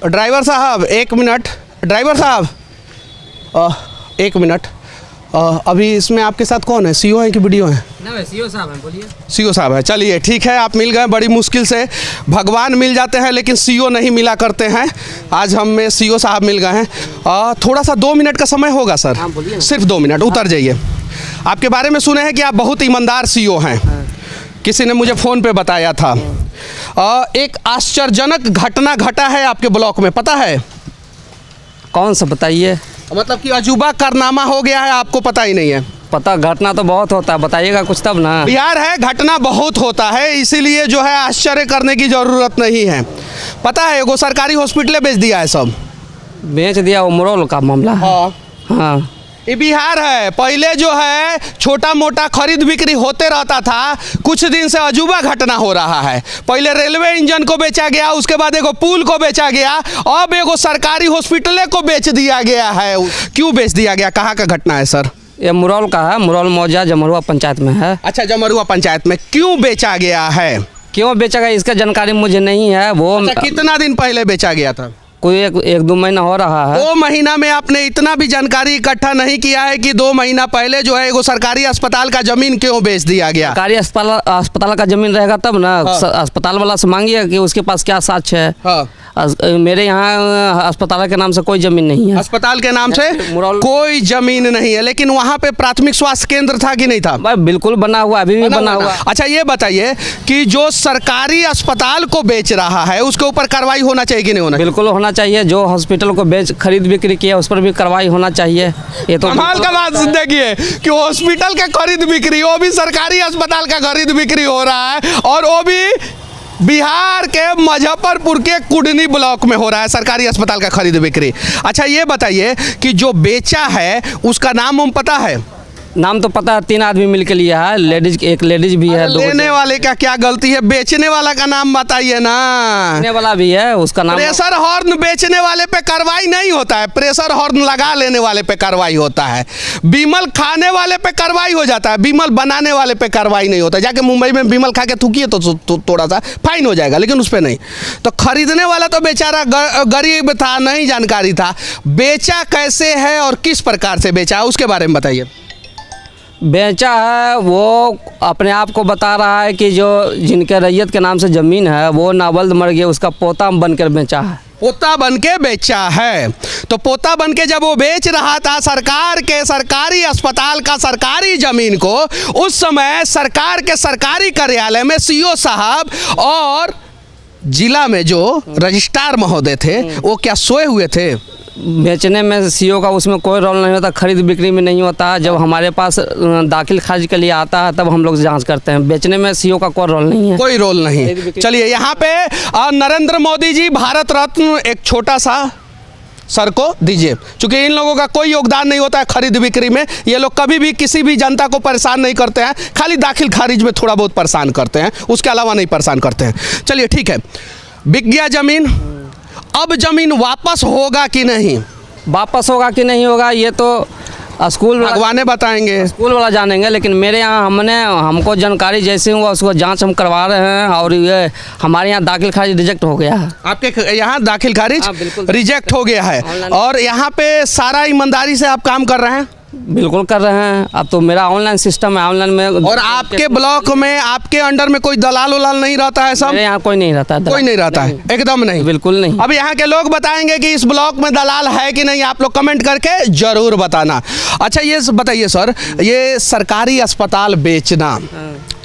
Driver साहब एक minute, driver साहब एक मिनट, अभी इसमें आपके साथ कौन है, सीओ है कि वीडियो है? ना सीओ साहब हैं, बोलिए। सीओ साहब है, चलिए ठीक है, आप मिल गए। बड़ी मुश्किल से भगवान मिल जाते हैं लेकिन सीओ नहीं मिला करते हैं। आज हम में सीओ साहब मिल गए हैं। थोड़ा सा 2 मिनट का समय होगा सर? हाँ, बोलिए। सिर्फ 2 मिनट, उतर जाइए। आपके बारे में सुने हैं कि आप बहुत ईमानदार सीओ हैं। किसी ने मुझे फ़ोन पे बताया था। एक आश्चर्यजनक घटना घटा है आपके ब्लॉक में, पता है? कौन सा बताइए? मतलब कि अजूबा कारनामा हो गया है, आपको पता ही नहीं है? पता, घटना तो बहुत होता है, बताइएगा कुछ तब ना। बिहार है, घटना बहुत होता है, इसीलिए जो है आश्चर्य करने की ज़रूरत नहीं है। पता है एगो सरकारी हॉस्पिटल बेच दिया है, सब बेच दिया, वो मुरौल का मामला है। हाँ, ये बिहार है। पहले जो है छोटा मोटा खरीद बिक्री होते रहता था, कुछ दिन से अजूबा घटना हो रहा है। पहले रेलवे इंजन को बेचा गया, उसके बाद एगो पुल को बेचा गया, अब एगो सरकारी हॉस्पिटल को बेच दिया गया है। क्यों बेच दिया गया, कहाँ का घटना है सर? ये मुरौल का है, मुरौल मौजा जमरुआ पंचायत में है। अच्छा, जमरुआ पंचायत में। क्यों बेचा गया है? क्यों बेचा गया इसका जानकारी मुझे नहीं है। वो अच्छा, कितना दिन पहले बेचा गया था? कोई एक 2 महीना हो रहा है। 2 महीना में आपने इतना भी जानकारी इकट्ठा नहीं किया है कि 2 महीना पहले जो है एगो सरकारी अस्पताल का जमीन क्यों बेच दिया गया? सरकारी अस्पताल का जमीन रहेगा तब ना। हाँ। अस्पताल वाला से मांगिए कि उसके पास क्या साक्ष्य है। हाँ। मेरे यहाँ अस्पताल के नाम से कोई जमीन नहीं है। अस्पताल के नाम से मुरौल कोई जमीन नहीं है, लेकिन वहाँ पे प्राथमिक स्वास्थ्य केंद्र था कि नहीं था? भाई बिल्कुल बना हुआ, अभी भी बना हुआ। अच्छा, ये बताइए कि जो सरकारी अस्पताल को बेच रहा है उसके ऊपर कार्रवाई होना चाहिए कि नहीं होना? बिल्कुल होना चाहिए। जो हॉस्पिटल को खरीद बिक्री किया उस पर भी कार्रवाई होना चाहिए। ये तो कमाल का बात देखिए कि हॉस्पिटल का खरीद बिक्री, वो भी सरकारी अस्पताल का खरीद बिक्री हो रहा है, और वो भी बिहार के मुजफ्फरपुर के कुडनी ब्लॉक में हो रहा है सरकारी अस्पताल का खरीद बिक्री। अच्छा, ये बताइए कि जो बेचा है उसका नाम हम पता है? नाम तो पता है, 3 आदमी मिल के लिया है। लेडीज, एक लेडीज भी है। लेने वाले का क्या गलती है? बेचने वाला का नाम बताइए ना। लेने वाला भी है, उसका नाम। प्रेशर हॉर्न बेचने वाले पे कार्रवाई नहीं होता है, प्रेशर हॉर्न लगा लेने वाले पे कार्रवाई होता है। बीमल खाने वाले पे कार्रवाई हो जाता है, बीमल बनाने वाले पे कार्रवाई नहीं होता। जाके मुंबई में बीमल खा के थूकिए तो थोड़ा सा फाइन हो जाएगा, लेकिन उस पर नहीं। तो खरीदने वाला तो बेचारा गरीब था, नहीं जानकारी था। बेचा कैसे है और किस प्रकार से बेचा है, उसके बारे में बताइए। बेचा है वो अपने आप को बता रहा है कि जो जिनके रैयत के नाम से ज़मीन है वो नावल्द मर गया, उसका पोता बनकर बेचा है। पोता बन के बेचा है। तो पोता बन के जब वो बेच रहा था सरकार के सरकारी अस्पताल का सरकारी जमीन को, उस समय सरकार के सरकारी कार्यालय में सीओ साहब और जिला में जो रजिस्ट्रार महोदय थे वो क्या सोए हुए थे? बेचने में सीओ का उसमें कोई रोल नहीं होता, खरीद बिक्री में नहीं होता। जब हमारे पास दाखिल खारिज के लिए आता है तब हम लोग जांच करते हैं। बेचने में सीओ का कोई रोल नहीं है। कोई रोल नहीं। चलिए, यहाँ पे नरेंद्र मोदी जी भारत रत्न एक छोटा सा सर को दीजिए, क्योंकि इन लोगों का कोई योगदान नहीं होता है खरीद बिक्री में। ये लोग कभी भी किसी भी जनता को परेशान नहीं करते हैं, खाली दाखिल खारिज में थोड़ा बहुत परेशान करते हैं, उसके अलावा नहीं परेशान करते हैं। चलिए ठीक है, बिक गया जमीन, अब जमीन वापस होगा कि नहीं? वापस होगा कि नहीं होगा ये तो स्कूल भगवान बताएंगे, स्कूल वाला जानेंगे। लेकिन मेरे यहाँ हमको जानकारी जैसे हुआ उसको जांच हम करवा रहे हैं, और ये हमारे यहाँ दाखिल खारिज रिजेक्ट हो गया है। आपके यहाँ दाखिल खारिज रिजेक्ट हो गया है, और यहाँ पे सारा ईमानदारी से आप काम कर रहे हैं? बिल्कुल कर रहे हैं। अब तो मेरा ऑनलाइन सिस्टम है, ऑनलाइन में। और आपके ब्लॉक में आपके अंडर में कोई दलाल उलाल नहीं रहता है? सब मेरे यहाँ कोई नहीं रहता है। कोई नहीं रहता है, एकदम नहीं, बिल्कुल नहीं। अब यहाँ के लोग बताएंगे कि इस ब्लॉक में दलाल है कि नहीं, आप लोग कमेंट करके जरूर बताना। अच्छा, ये बताइए सर, ये सरकारी अस्पताल बेचना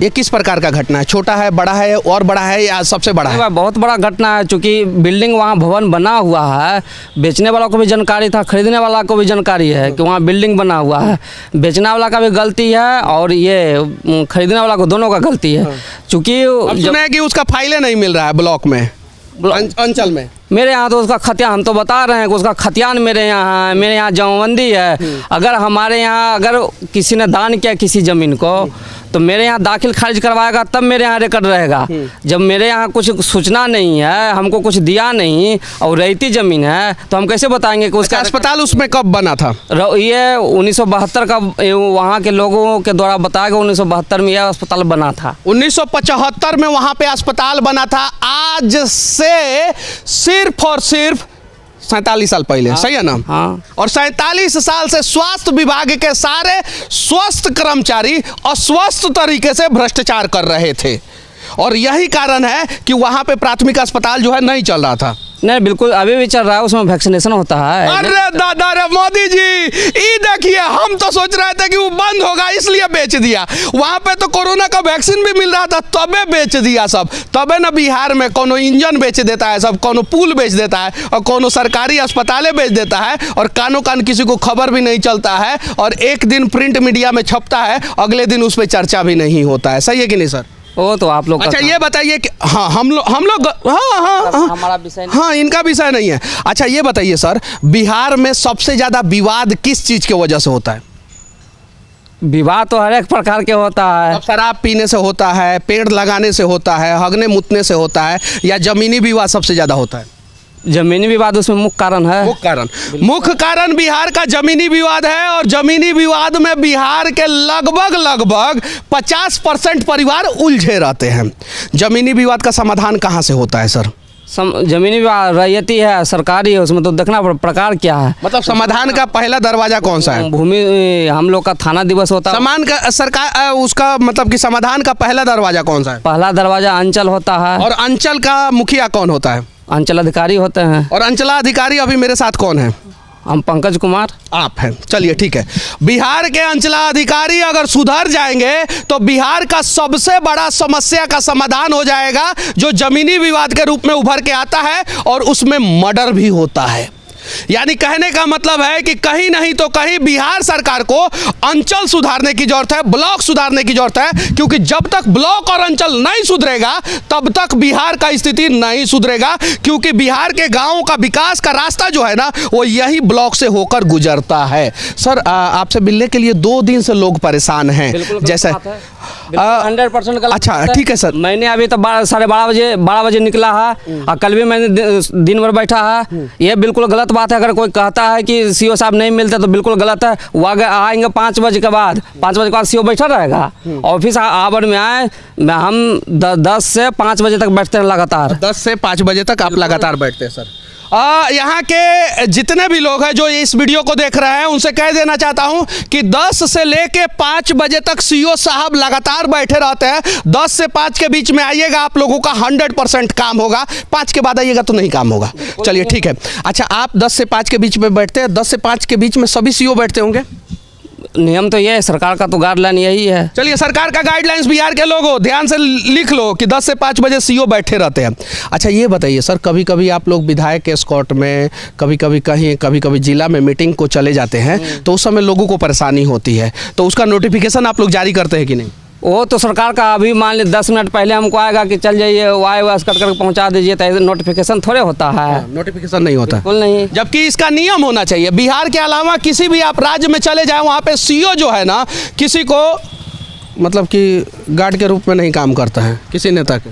ये किस प्रकार का घटना है? छोटा है, बड़ा है, और बड़ा है, या सबसे बड़ा है? बहुत बड़ा घटना है, चूँकि बिल्डिंग वहाँ भवन बना हुआ है। बेचने वालों को भी जानकारी था, खरीदने वाला को भी जानकारी है कि वहाँ बिल्डिंग बना हुआ है। बेचने वाला का भी गलती है और ये खरीदने वाला को, दोनों का गलती है। चूँकि सुना है कि उसका फाइलें नहीं मिल रहा है ब्लॉक में, अंचल में। मेरे यहाँ तो उसका खतियान, हम तो बता रहे हैं कि उसका खतियान मेरे यहाँ है। मेरे यहाँ जमाबंदी है। अगर हमारे यहाँ अगर किसी ने दान किया किसी ज़मीन को, तो मेरे यहाँ दाखिल खारिज करवाएगा तब मेरे यहाँ रिकॉर्ड रहेगा। जब मेरे यहाँ कुछ सूचना नहीं है, हमको कुछ दिया नहीं और रैयती ज़मीन है, तो हम कैसे बताएंगे कि उसका अस्पताल उसमें कब बना था? ये 1972 का वहाँ के लोगों के द्वारा बताया गया, 1972 में यह अस्पताल बना था। 1975 में वहाँ पे अस्पताल बना था। आज से सिर्फ और सिर्फ 47 साल पहले, सही है ना? हाँ। और 47 साल से स्वास्थ्य विभाग के सारे स्वस्थ कर्मचारी अस्वस्थ तरीके से भ्रष्टाचार कर रहे थे, और यही कारण है कि वहाँ पे प्राथमिक अस्पताल जो है नहीं चल रहा था। नहीं, बिल्कुल अभी भी चल रहा है, उसमें वैक्सीनेशन होता है। अरे दादा रे मोदी जी, ये देखिए, हम तो सोच रहे थे कि वो बंद होगा इसलिए बेच दिया। वहाँ पे तो कोरोना का वैक्सीन भी मिल रहा था, तबे बेच दिया सब। तबे ना बिहार में कोनो इंजन बेच देता है सब, कोनो पुल बेच देता है, और कोनो सरकारी अस्पतालें बेच देता है, और कानों कान किसी को खबर भी नहीं चलता है, और एक दिन प्रिंट मीडिया में छपता है, अगले दिन उस पर चर्चा भी नहीं होता है। सही है कि नहीं सर? वो तो आप लोग अच्छा ये बताइए कि हाँ हम लोग हमारा विषय हाँ इनका विषय नहीं है। अच्छा ये बताइए सर, बिहार में सबसे ज़्यादा विवाद किस चीज़ की वजह से होता है? विवाद तो हर एक प्रकार के होता है। अब शराब पीने से होता है, पेड़ लगाने से होता है, हगने मुतने से होता है, या जमीनी विवाद सबसे ज़्यादा होता है? जमीनी विवाद उसमें मुख्य कारण है। मुख्य कारण बिहार का जमीनी विवाद है, और जमीनी विवाद में बिहार के लगभग 50% परिवार उलझे रहते हैं। जमीनी विवाद का समाधान कहाँ से होता है सर? जमीनी विवाद रैयती है, सरकारी है, उसमें तो देखना प्रकार क्या है। मतलब समाधान का पहला दरवाजा कौन सा है? भूमि, हम लोग का थाना दिवस होता है। समान का सरकार उसका मतलब कि समाधान का पहला दरवाजा कौन सा है? पहला दरवाजा अंचल होता है। और अंचल का मुखिया कौन होता है? अंचल अधिकारी होते हैं। और अंचलाधिकारी अभी मेरे साथ कौन है? हम पंकज कुमार। आप हैं, चलिए ठीक है। बिहार के अंचलाधिकारी अगर सुधर जाएंगे तो बिहार का सबसे बड़ा समस्या का समाधान हो जाएगा, जो जमीनी विवाद के रूप में उभर के आता है, और उसमें मर्डर भी होता है। यानी कहने का मतलब है कि कहीं नहीं तो कहीं बिहार सरकार को अंचल सुधारने की जरूरत है, ब्लॉक सुधारने की जरूरत है, क्योंकि जब तक ब्लॉक और अंचल नहीं सुधरेगा तब तक बिहार का स्थिति नहीं सुधरेगा, क्योंकि बिहार के गांवों का विकास का रास्ता जो है ना, वो यही ब्लॉक से होकर गुजरता है। सर आपसे मिलने के लिए 2 दिन से लोग परेशान हैं, जैसे 100% गलत। अच्छा ठीक है सर। मैंने अभी तो 12 बजे निकला है, और कल भी मैंने दिन भर बैठा है। ये बिल्कुल गलत बात है। अगर कोई कहता है कि सीओ साहब नहीं मिलते तो बिल्कुल गलत है। वो आएंगे 5 बजे के बाद, 5 बजे के बाद सीओ बैठा रहेगा। ऑफिस आवर में आए, हम 10 से 5 बजे तक बैठते हैं लगातार। 10 से 5 बजे तक आप लगातार बैठते हैं सर। यहाँ के जितने भी लोग हैं जो इस वीडियो को देख रहे हैं, उनसे कह देना चाहता हूं कि 10 से लेके 5 बजे तक सीओ साहब लगातार बैठे रहते हैं। 10 से 5 के बीच में आइएगा, आप लोगों का 100% काम होगा। 5 के बाद आइएगा तो नहीं काम होगा। चलिए ठीक है। अच्छा आप 10 से 5 के बीच में बैठते हैं, 10 से 5 के बीच में सभी सीओ बैठते होंगे? नियम तो ये है, सरकार का तो गाइडलाइन यही है। चलिए सरकार का गाइडलाइंस बिहार के लोगों ध्यान से लिख लो कि 10 से 5 बजे सीओ बैठे रहते हैं। अच्छा ये बताइए सर, कभी कभी आप लोग विधायक के एस्कॉर्ट में, कभी कभी जिला में मीटिंग को चले जाते हैं, तो उस समय लोगों को परेशानी होती है, तो उसका नोटिफिकेशन आप लोग जारी करते हैं कि नहीं? वो तो सरकार का, अभी मान ली 10 मिनट पहले हमको आएगा कि चल जाइए, वाई वास कर पहुंचा दीजिए, तो नोटिफिकेशन थोड़े होता है। नोटिफिकेशन नहीं होता, बिल्कुल नहीं। जबकि इसका नियम होना चाहिए। बिहार के अलावा किसी भी आप राज्य में चले जाएं, वहाँ पे सीओ जो है ना, किसी को मतलब कि गार्ड के रूप में नहीं काम करता है किसी नेता के।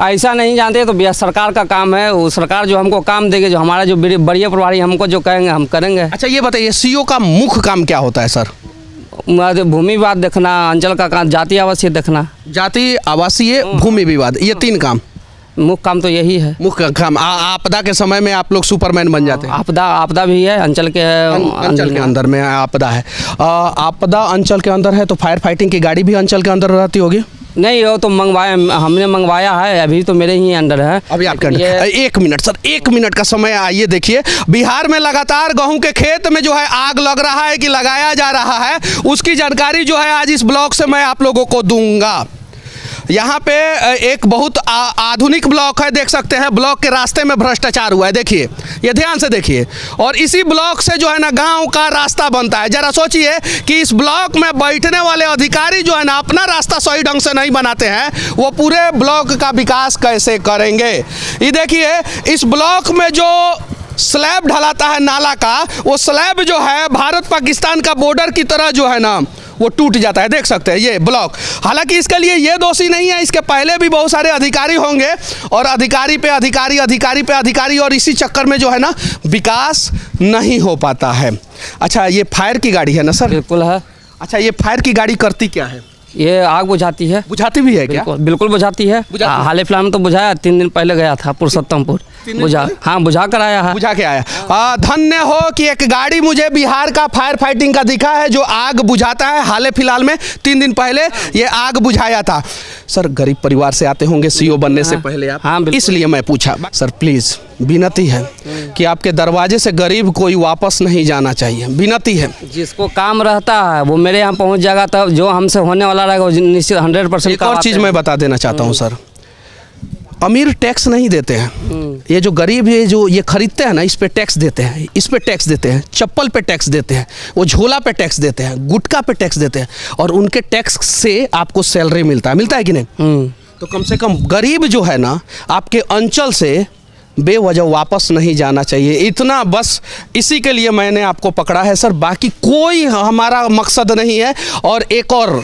ऐसा नहीं जानते तो बिहार सरकार का काम है। वो सरकार जो हमको काम देगी, जो हमारा जो बड़े प्रभारी हमको जो कहेंगे हम करेंगे। अच्छा ये बताइए, सीओ का मुख्य काम क्या होता है सर? भूमि विवाद देखना, अंचल का काम, जाति आवासीय देखना। जाति आवासीय, भूमि विवाद, ये 3 काम मुख्य काम तो यही है। मुख्य काम। आपदा के समय में आप लोग सुपरमैन बन जाते हैं। आपदा भी है, अंचल के अंदर में आपदा है। आपदा अंचल के अंदर है तो फायर फाइटिंग की गाड़ी भी अंचल के अंदर रहती होगी? नहीं, वो तो हमने मंगवाया है, अभी तो मेरे ही अंडर है। अभी आपके अंडर। 1 मिनट सर, 1 मिनट का समय। आइए देखिए, बिहार में लगातार गेहूं के खेत में जो है आग लग रहा है कि लगाया जा रहा है, उसकी जानकारी जो है आज इस ब्लॉक से मैं आप लोगों को दूंगा। यहाँ पे एक बहुत आधुनिक ब्लॉक है, देख सकते हैं। ब्लॉक के रास्ते में भ्रष्टाचार हुआ है, देखिए, ये ध्यान से देखिए। और इसी ब्लॉक से जो है ना गांव का रास्ता बनता है। जरा सोचिए कि इस ब्लॉक में बैठने वाले अधिकारी जो है ना अपना रास्ता सही ढंग से नहीं बनाते हैं, वो पूरे ब्लॉक का विकास कैसे करेंगे? ये देखिए, इस ब्लॉक में जो स्लैब ढलाता है नाला का, वो स्लैब जो है भारत पाकिस्तान का बॉर्डर की तरह जो है ना, वो टूट जाता है। देख सकते हैं ये ब्लॉक। हालांकि इसके लिए ये दोषी नहीं है, इसके पहले भी बहुत सारे अधिकारी होंगे और अधिकारी पे अधिकारी, अधिकारी पे अधिकारी, और इसी चक्कर में जो है ना विकास नहीं हो पाता है। अच्छा, ये फायर की गाड़ी है ना सर? बिल्कुल है। अच्छा, ये फायर की गाड़ी करती क्या है? ये आग बुझाती है। बुझाती भी है क्या? बिल्कुल बिल्कुल बुझाती है। हाल फिलहाल में तो बुझाया, 3 दिन पहले गया था पुरुषोत्तमपुर, बुझा, हाँ बुझा कर आया है। बुझा के आया। धन्य हो कि एक गाड़ी मुझे बिहार का फायर फाइटिंग का दिखा है जो आग बुझाता है। हाल फिलहाल में 3 दिन पहले ये आग बुझाया था। सर, गरीब परिवार से आते होंगे सीओ बनने से पहले आप? हाँ, इसलिए मैं पूछा। सर प्लीज़ विनती है कि आपके दरवाजे से गरीब कोई वापस नहीं जाना चाहिए, विनती है। जिसको काम रहता है वो मेरे यहाँ पहुँच जाएगा, तब जो हमसे होने वाला रहेगा वो निश्चित 100%। एक और चीज़ मैं बता देना चाहता हूँ सर, अमीर टैक्स नहीं देते हैं। ये जो गरीब है जो ये खरीदते हैं ना, इस पे टैक्स देते हैं, इस पे टैक्स देते हैं, चप्पल पे टैक्स देते हैं, वो झोला पे टैक्स देते हैं, गुटखा पे टैक्स देते हैं, और उनके टैक्स से आपको सैलरी मिलता है कि नहीं? तो कम से कम गरीब जो है ना आपके अंचल से बेवजह वापस नहीं जाना चाहिए। इतना बस इसी के लिए मैंने आपको पकड़ा है सर, बाकी कोई हमारा मकसद नहीं है। और एक और,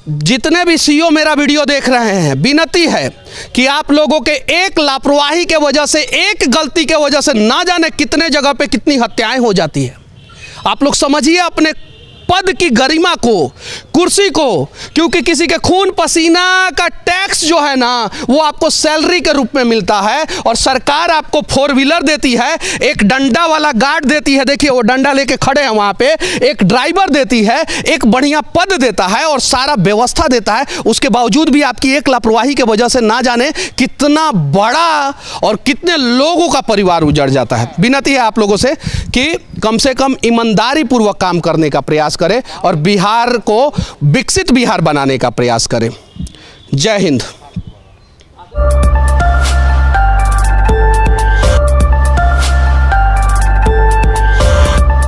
जितने भी सीओ मेरा वीडियो देख रहे हैं, विनती है कि आप लोगों के एक लापरवाही के वजह से, एक गलती के वजह से ना जाने कितने जगह पे कितनी हत्याएं हो जाती है। आप लोग समझिए अपने पद की गरिमा को, कुर्सी को, क्योंकि किसी के खून पसीना का टैक्स जो है ना वो आपको सैलरी के रूप में मिलता है, और सरकार आपको 4 व्हीलर देती है, एक डंडा वाला गार्ड देती है, देखिए वो डंडा लेके खड़े हैं वहाँ पे, एक ड्राइवर देती है, एक बढ़िया पद देता है और सारा व्यवस्था देता है। उसके बावजूद भी आपकी एक लापरवाही के वजह से ना जाने कितना बड़ा और कितने लोगों का परिवार उजड़ जाता है। विनती है आप लोगों से कि कम से कम ईमानदारी पूर्वक काम करने का प्रयास करें और बिहार को विकसित बिहार बनाने का प्रयास करें। जय हिंद।